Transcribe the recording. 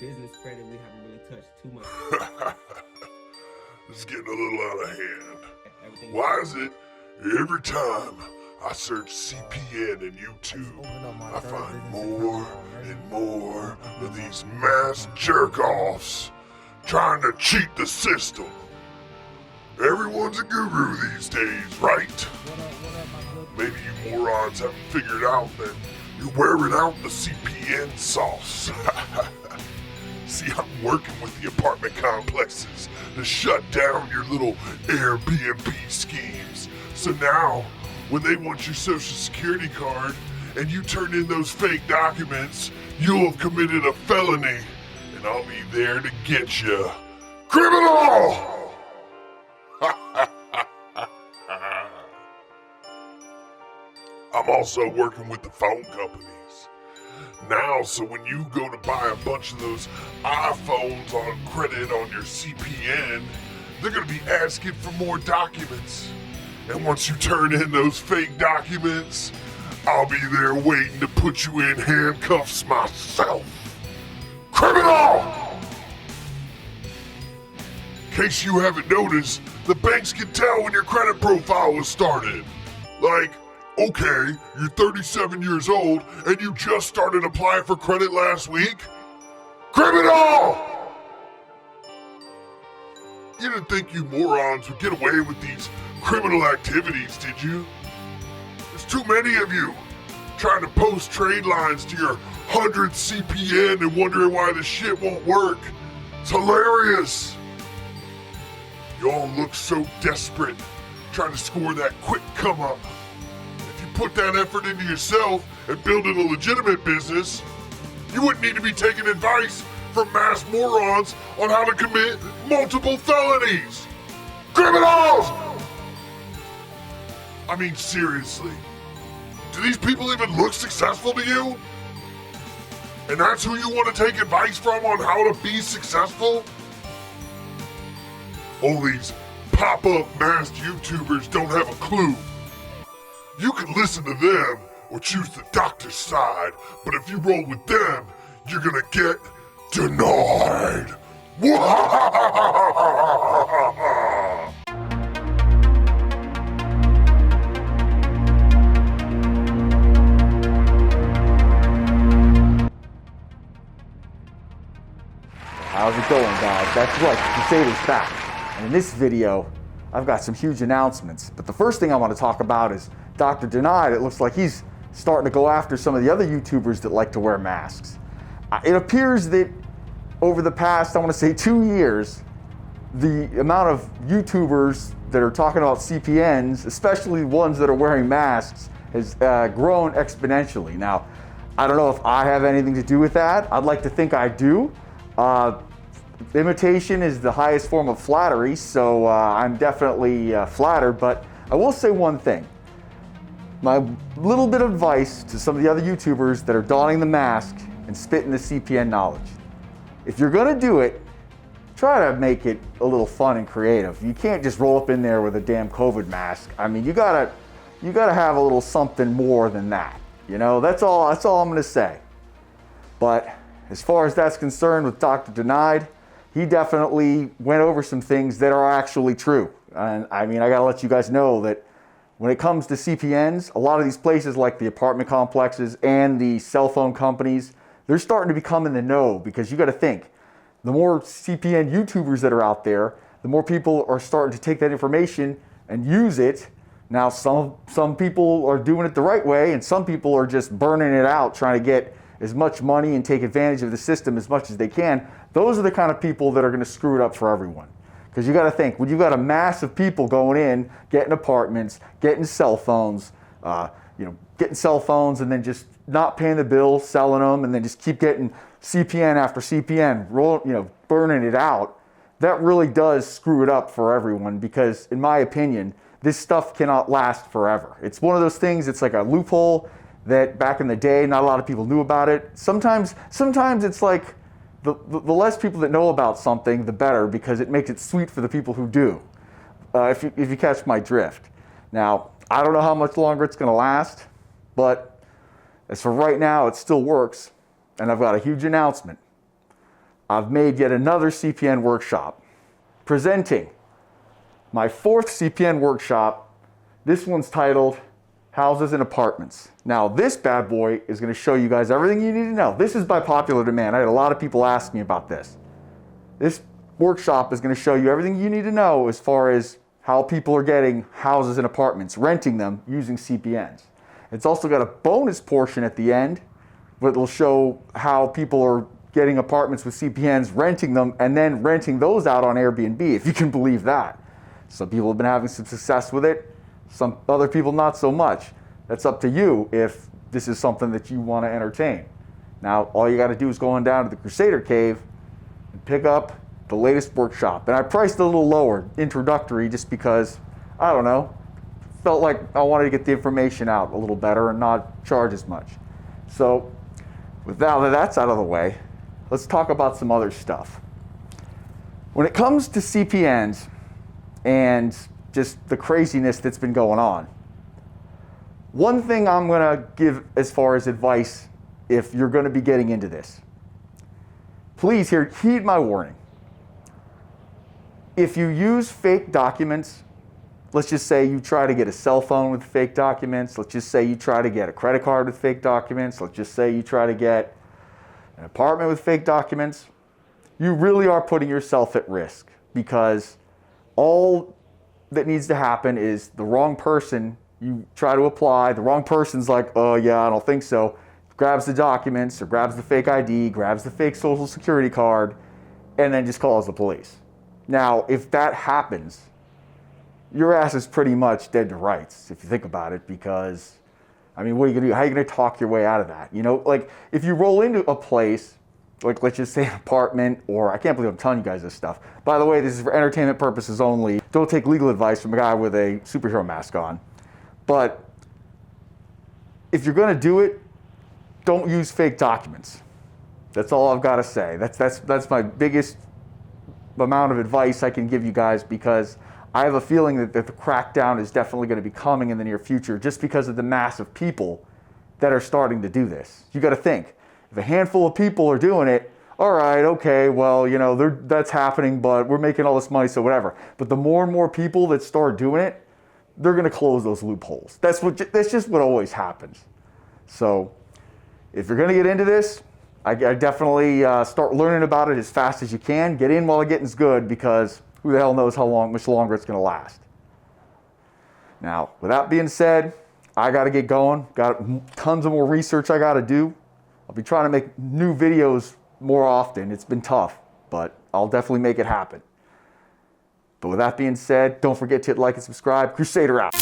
business credit we haven't really touched too much. It's getting a little out of hand. Everything Why is it every time I search CPN in YouTube, I find more and more of these mass jerk-offs trying to cheat the system? Everyone's a guru these days, right? Maybe you morons haven't figured out that you're wearing out the CPN sauce. See, I'm working with the apartment complexes to shut down your little Airbnb schemes. So now, when they want your social security card and you turn in those fake documents, you'll have committed a felony, and I'll be there to get you. Criminal! I'm also working with the phone companies now, so when you go to buy a bunch of those iPhones on credit on your CPN, they're going to be asking for more documents. And once you turn in those fake documents, I'll be there waiting to put you in handcuffs myself. Criminal! In case you haven't noticed, the banks can tell when your credit profile was started. Like, okay, you're 37 years old and you just started applying for credit last week? Criminal! You didn't think you morons would get away with these criminal activities, did you? There's too many of you trying to post trade lines to your 100 CPN and wondering why the shit won't work. It's hilarious. You all look so desperate trying to score that quick come up. If you put that effort into yourself and building a legitimate business, you wouldn't need to be taking advice from mass morons on how to commit multiple felonies. Criminals! I mean, seriously, do these people even look successful to you? And that's who you want to take advice from on how to be successful? All these pop-up masked YouTubers don't have a clue. You can listen to them or choose the doctor's side, but if you roll with them, you're gonna get denied. How's it going, guys? That's right, the Crusader's back. And in this video, I've got some huge announcements. But the first thing I want to talk about is Dr. Denied. It looks like he's starting to go after some of the other YouTubers that like to wear masks. It appears that over the past, I want to say 2 years, the amount of YouTubers that are talking about CPNs, especially ones that are wearing masks, has grown exponentially. Now, I don't know if I have anything to do with that. I'd like to think I do. Imitation is the highest form of flattery, so I'm definitely flattered, but I will say one thing. My little bit of advice to some of the other YouTubers that are donning the mask and spitting the CPN knowledge. If you're gonna do it, try to make it a little fun and creative. You can't just roll up in there with a damn COVID mask. I mean, you gotta have a little something more than that. You know, that's all I'm gonna say. But as far as that's concerned with Dr. Denied, he definitely went over some things that are actually true. And I mean, I gotta let you guys know that when it comes to CPNs, a lot of these places like the apartment complexes and the cell phone companies, they're starting to become in the know, because you gotta think, the more CPN YouTubers that are out there, the more people are starting to take that information and use it. Now, some people are doing it the right way, and some people are just burning it out, trying to get as much money and take advantage of the system as much as they can. Those are the kind of people that are gonna screw it up for everyone. Because you gotta think, when you've got a mass of people going in, getting apartments, getting cell phones, getting cell phones and then just not paying the bill, selling them, and then just keep getting CPN after CPN, burning it out, that really does screw it up for everyone, because in my opinion, this stuff cannot last forever. It's one of those things, it's like a loophole that back in the day, not a lot of people knew about it. Sometimes it's like the less people that know about something, the better, because it makes it sweet for the people who do, if you catch my drift. Now, I don't know how much longer it's gonna last, but as for right now, it still works, and I've got a huge announcement. I've made yet another CPN workshop, presenting my 4th CPN workshop. This one's titled Houses and Apartments. Now this bad boy is going to show you guys everything you need to know. This is by popular demand. I had a lot of people ask me about this. This workshop is going to show you everything you need to know as far as how people are getting houses and apartments, renting them using CPNs. It's also got a bonus portion at the end, but it'll show how people are getting apartments with CPNs, renting them, and then renting those out on Airbnb, if you can believe that. Some people have been having some success with it, some other people not so much. That's up to you if this is something that you want to entertain. Now, all you got to do is go on down to the Crusader Cave and pick up the latest workshop. And I priced it a little lower, introductory, just because, I don't know, felt like I wanted to get the information out a little better and not charge as much. So, now that that's out of the way, let's talk about some other stuff. When it comes to CPNs and just the craziness that's been going on, one thing I'm going to give as far as advice if you're going to be getting into this, please heed my warning. If you use fake documents, let's just say you try to get a cell phone with fake documents, let's just say you try to get a credit card with fake documents, let's just say you try to get an apartment with fake documents, you really are putting yourself at risk, because all that needs to happen is the wrong person, you try to apply, the wrong person's like, oh yeah, I don't think so, grabs the documents or grabs the fake ID, grabs the fake social security card, and then just calls the police. Now, if that happens, your ass is pretty much dead to rights, if you think about it, because, I mean, what are you gonna do? How are you gonna talk your way out of that? You know, like, if you roll into a place, like, let's just say an apartment, or I can't believe I'm telling you guys this stuff. By the way, this is for entertainment purposes only. Don't take legal advice from a guy with a superhero mask on. But if you're gonna do it, don't use fake documents. That's all I've gotta say. That's my biggest amount of advice I can give you guys, because I have a feeling that the crackdown is definitely going to be coming in the near future, just because of the mass of people that are starting to do this. You got to think, if a handful of people are doing it, all right, okay, well, you know, that's happening, but we're making all this money, so whatever. But the more and more people that start doing it, they're going to close those loopholes. That's just what always happens. So if you're going to get into this, I definitely start learning about it as fast as you can. Get in while the getting's good, because who the hell knows much longer it's going to last. Now, with that being said, I got to get going. Got tons of more research I got to do. I'll be trying to make new videos more often. It's been tough, but I'll definitely make it happen. But with that being said, don't forget to hit like and subscribe. Crusader out.